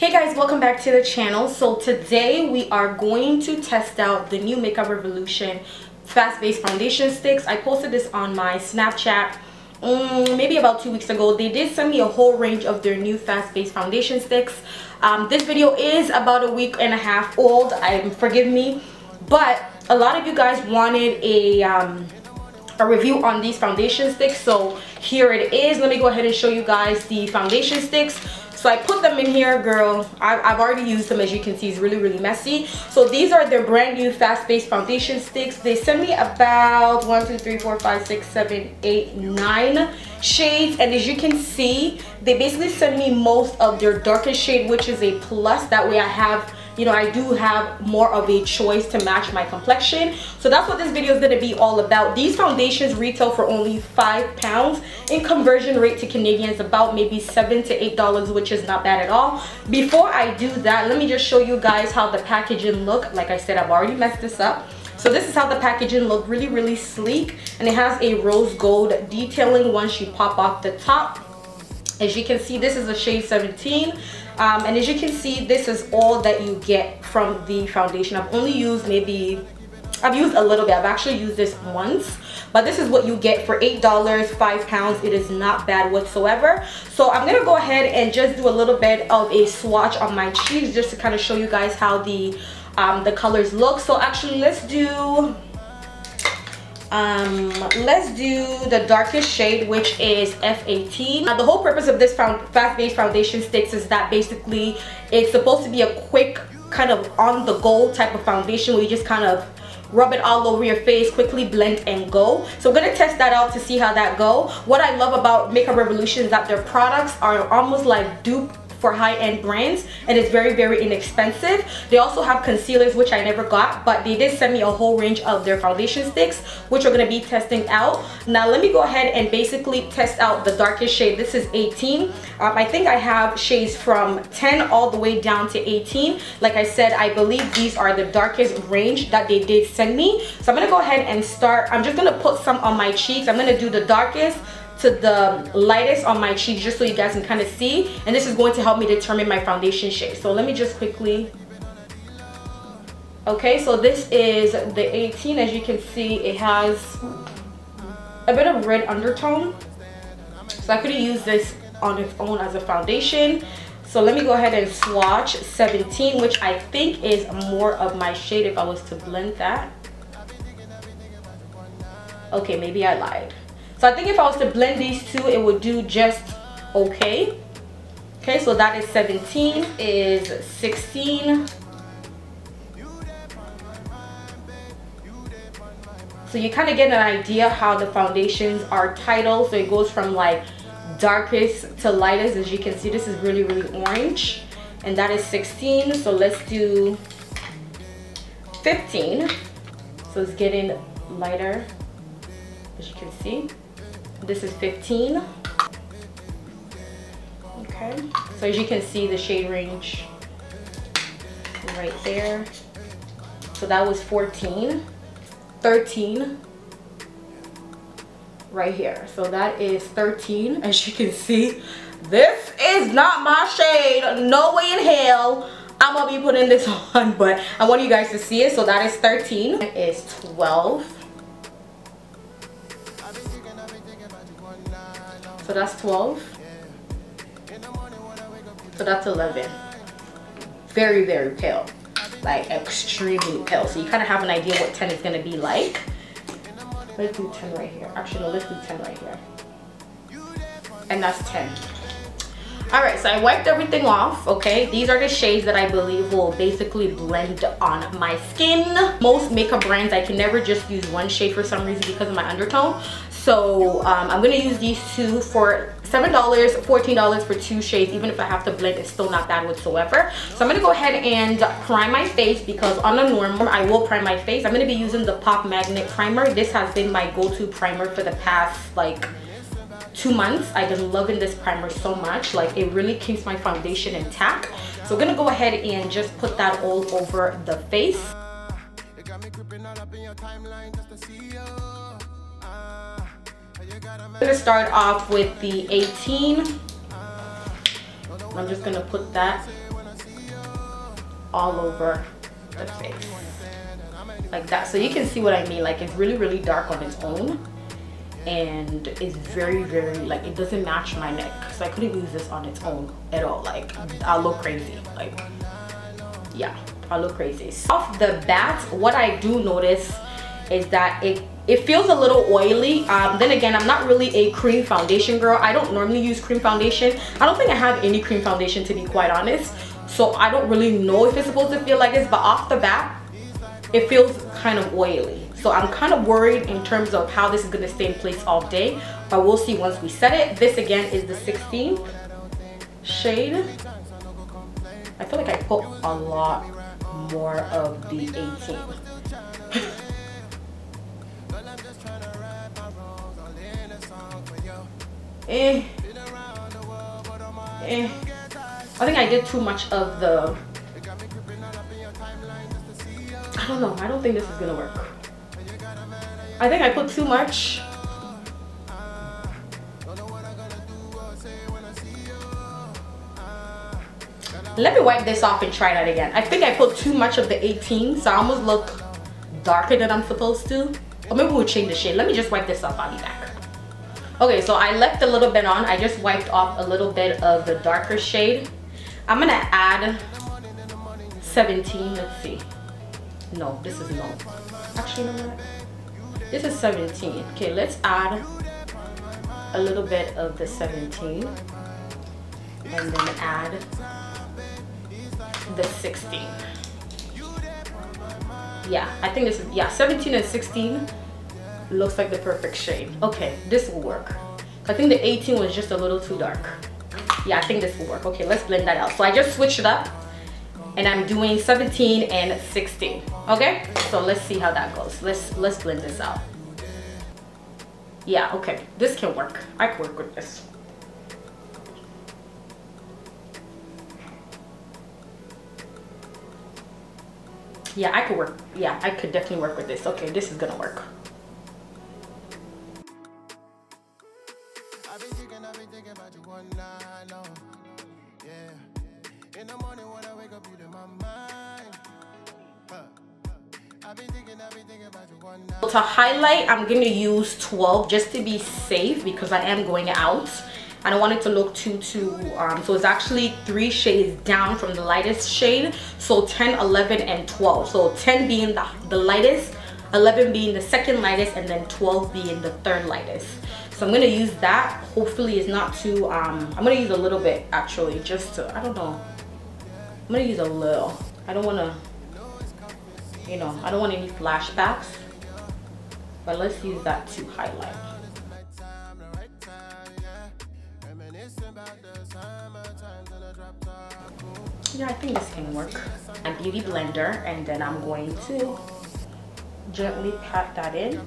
Hey guys, welcome back to the channel. So today we are going to test out the new Makeup Revolution fast-based foundation sticks. I posted this on my Snapchat maybe about 2 weeks ago. They did send me a whole range of their new fast-based foundation sticks. This video is about a week and a half old, forgive me, but a lot of you guys wanted a review on these foundation sticks, so here it is. Let me go ahead and show you guys the foundation sticks. So I put them in here, girl. I've already used them. As you can see, it's really messy. So these are their brand new fast-based foundation sticks. They sent me about 1 2 3 4 5 6 7 8 9 shades, and as you can see, they basically send me most of their darkest shade, which is a plus. That way I have, you know, I do have more of a choice to match my complexion. So that's what this video is going to be all about. These foundations retail for only £5. In conversion rate to Canadian is about maybe $7 to $8, which is not bad at all. Before I do that, let me just show you guys how the packaging look. Like I said, I've already messed this up. So this is how the packaging look, really sleek, and it has a rose gold detailing once you pop off the top. As you can see, this is a shade 17. And as you can see, this is all that you get from the foundation. I've only used I've used a little bit. I've actually used this once, but this is what you get for $8, £5. It is not bad whatsoever. So I'm gonna go ahead and just do a little bit of a swatch on my cheeks just to kind of show you guys how the colors look. So actually, let's do the darkest shade, which is F18. Now, the whole purpose of this fast-based foundation sticks is that basically it's supposed to be a quick kind of on-the-go type of foundation where you just kind of rub it all over your face, quickly blend and go. So we're gonna test that out to see how that go. What I love about Makeup Revolution is that their products are almost like dupe for high-end brands, and it's very inexpensive. They also have concealers, which I never got, but they did send me a whole range of their foundation sticks, which we're gonna be testing out. Now let me go ahead and basically test out the darkest shade. This is 18. I think I have shades from 10 all the way down to 18. Like I said, I believe these are the darkest range that they did send me. So I'm gonna go ahead and start. I'm just gonna put some on my cheeks. I'm gonna do the darkest to the lightest on my cheeks just so you guys can kind of see, and this is going to help me determine my foundation shade. So let me just quickly, okay, so this is the 18. As you can see, it has a bit of red undertone, so I could have used this on its own as a foundation. So let me go ahead and swatch 17, which I think is more of my shade if I was to blend that. Okay, maybe I lied. So I think if I was to blend these two, it would do just okay. Okay, so that is 17, is 16. So you kind of get an idea how the foundations are titled. So it goes from like darkest to lightest. As you can see, this is really orange. And that is 16. So let's do 15. So it's getting lighter, as you can see. This is 15. Okay, so as you can see, the shade range right there. So that was 14, 13 right here. So that is 13. As you can see, this is not my shade. No way in hell I'm gonna be putting this on, but I want you guys to see it. So that is 13. It is 12. So that's 12. So that's 11. Very pale, like extremely pale. So you kind of have an idea what 10 is going to be like. Let's do 10 right here. Actually, no, let's do 10 right here. And that's 10. Alright, so I wiped everything off, okay? These are the shades that I believe will basically blend on my skin. Most makeup brands, I can never just use one shade for some reason because of my undertone. So I'm going to use these two for $7, $14 for 2 shades. Even if I have to blend, it's still not bad whatsoever. So I'm going to go ahead and prime my face, because on the norm, I will prime my face. I'm going to be using the Pop Magnet Primer. This has been my go-to primer for the past like 2 months. I've been loving this primer so much. Like, it really keeps my foundation intact. So we're going to go ahead and just put that all over the face. I'm going to start off with the 18. I'm just going to put that all over the face like that. So you can see what I mean. Like, it's really, really dark on its own, and it's very, very, like, it doesn't match my neck, so I couldn't use this on its own at all. Like, I'll look crazy. Like, yeah, I'll look crazy. So off the bat, what I do notice is that it feels a little oily. Then again, I'm not really a cream foundation girl. I don't normally use cream foundation. I don't think I have any cream foundation, to be quite honest, so I don't really know if it's supposed to feel like this, but off the bat it feels kind of oily. So I'm kind of worried in terms of how this is going to stay in place all day, but we'll see once we set it. This again is the 16th shade. I feel like I put a lot more of the 18. I think I did too much of the, I don't know, I don't think this is gonna work. I think I put too much. Let me wipe this off and try that again. I think I put too much of the 18, so I almost look darker than I'm supposed to. Or maybe we'll change the shade. Let me just wipe this off, I'll be back. Okay, so I left a little bit on. I just wiped off a little bit of the darker shade. I'm gonna add 17, let's see. No, this is no. Actually, you know what? This is 17. Okay, let's add a little bit of the 17. And then add the 16. Yeah, I think this is, yeah, 17 and 16 looks like the perfect shade. Okay, this will work. I think the 18 was just a little too dark. Yeah, I think this will work. Okay, let's blend that out. So I just switched it up and I'm doing 17 and 16. Okay, so let's see how that goes. Let's blend this out. Yeah, okay, this can work. I can work with this. Yeah, I could work. Yeah, I could definitely work with this. Okay, this is gonna work. To highlight, I'm gonna use 12 just to be safe because I am going out. I don't want it to look too so it's actually 3 shades down from the lightest shade. So 10, 11, and 12. So 10 being the lightest, 11 being the second lightest, and then 12 being the third lightest. So I'm gonna use that. Hopefully it's not too, I'm gonna use a little bit actually, just to, I don't know. I'm gonna use a little. I don't wanna, you know, I don't want any flashbacks. But let's use that to highlight. Yeah, I think this can work. A beauty blender, and then I'm going to gently pat that in.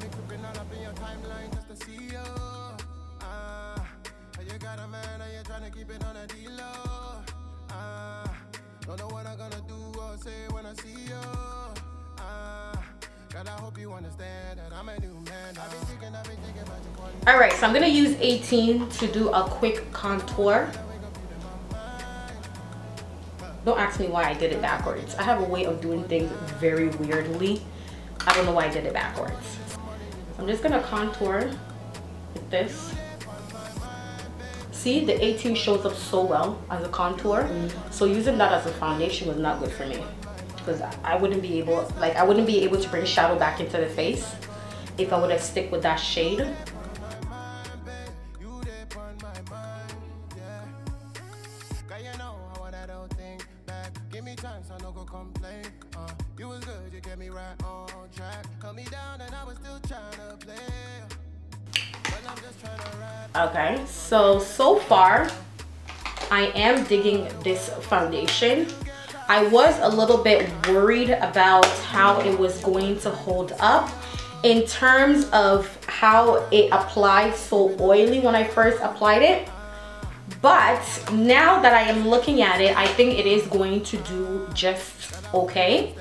Alright, so I'm gonna use 18 to do a quick contour. Don't ask me why I did it backwards. I have a way of doing things very weirdly. I don't know why I did it backwards. I'm just gonna contour with this. See, the 18 shows up so well as a contour. So using that as a foundation was not good for me, because I wouldn't be able, like, I wouldn't be able to bring shadow back into the face if I would have stick with that shade. Okay, so far I am digging this foundation. I was a little bit worried about how it was going to hold up in terms of how it applied so oily when I first applied it. But now that I am looking at it, I think it is going to do just okay.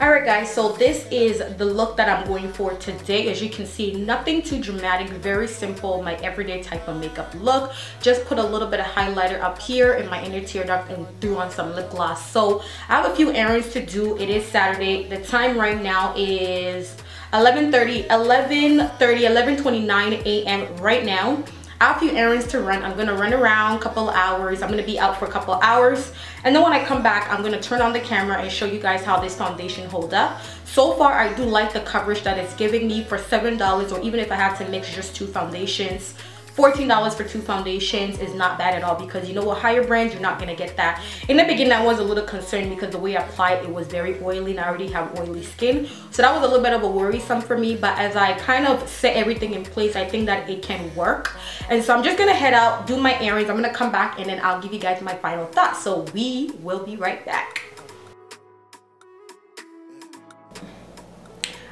Alright guys, so this is the look that I'm going for today. As you can see, nothing too dramatic, very simple, my everyday type of makeup look. Just put a little bit of highlighter up here in my inner tear duct and threw on some lip gloss. So I have a few errands to do. It is Saturday. The time right now is 11:29 a.m. right now. I have a few errands to run. I'm gonna run around a couple of hours. I'm gonna be out for a couple of hours, and then when I come back, I'm gonna turn on the camera and show you guys how this foundation holds up. So far, I do like the coverage that it's giving me for $7, or even if I had to mix just two foundations. $14 for two foundations is not bad at all, because you know what, higher brands, you're not gonna get that. In the beginning, I was a little concerned because the way I applied it was very oily, and I already have oily skin, so that was a little bit of a worrisome for me. But as I kind of set everything in place, I think that it can work. And so I'm just gonna head out, do my errands. I'm gonna come back and then I'll give you guys my final thoughts. So we will be right back.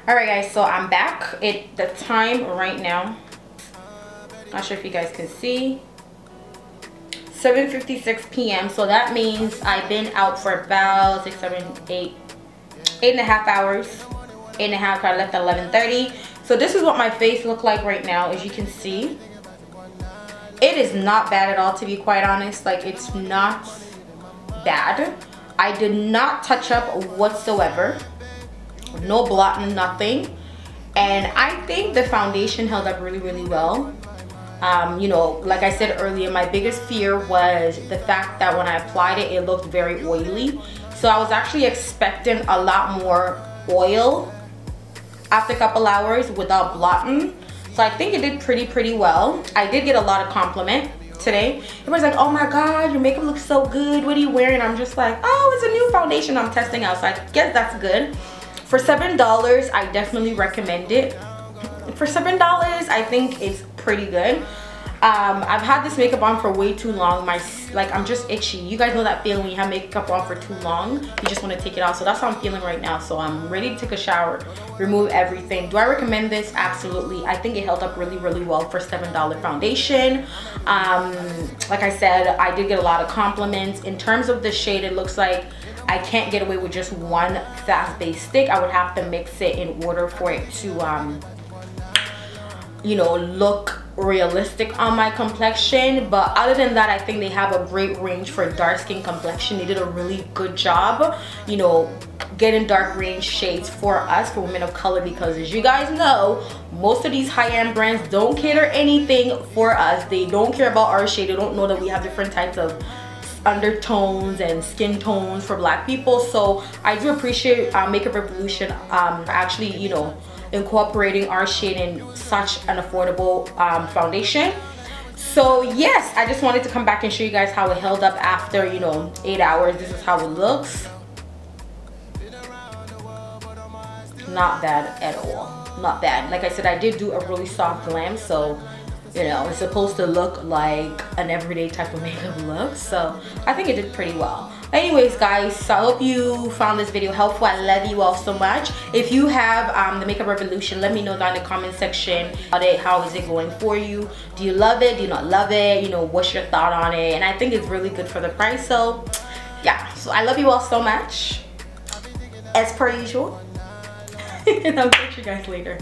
All right guys, so I'm back. The time right now, not sure if you guys can see, 7:56 p.m. so that means I've been out for about 6, 7, 8 and a half hours. 8 and a half. I left at 11:30. So this is what my face looks like right now. As you can see, it is not bad at all, to be quite honest. Like, it's not bad. I did not touch up whatsoever, no blotting, nothing, and I think the foundation held up really well. You know, like I said earlier, my biggest fear was the fact that when I applied it, it looked very oily. So I was actually expecting a lot more oil after a couple hours without blotting. So I think it did pretty well. I did get a lot of compliment today. Everybody's like, oh my god, your makeup looks so good, what are you wearing? I'm just like, oh, it's a new foundation I'm testing out, so I guess that's good. For $7, I definitely recommend it. For $7, I think it's pretty good. I've had this makeup on for way too long. I'm just itchy. You guys know that feeling when you have makeup on for too long, you just want to take it off. So that's how I'm feeling right now. So I'm ready to take a shower, remove everything. Do I recommend this? Absolutely. I think it held up really well for $7 foundation. Like I said, I did get a lot of compliments. In terms of the shade, it looks like I can't get away with just one fast base stick. I would have to mix it in order for it to you know, look realistic on my complexion. But other than that, I think they have a great range for dark skin complexion. They did a really good job, you know, getting dark range shades for us, for women of color, because as you guys know, most of these high-end brands don't cater anything for us. They don't care about our shade. They don't know that we have different types of undertones and skin tones for black people. So I do appreciate Makeup Revolution actually, you know, incorporating our shade in such an affordable foundation. So yes, I just wanted to come back and show you guys how it held up after, you know, 8 hours. This is how it looks. Not bad at all, not bad. Like I said, I did do a really soft glam, so you know, it's supposed to look like an everyday type of makeup look. So I think it did pretty well. Anyways guys, so I hope you found this video helpful. I love you all so much. If you have the Makeup Revolution, let me know down in the comment section about it. How is it going for you? Do you love it? Do you not love it? You know, what's your thought on it? And I think it's really good for the price. So yeah, so I love you all so much, as per usual. And I'll catch you guys later.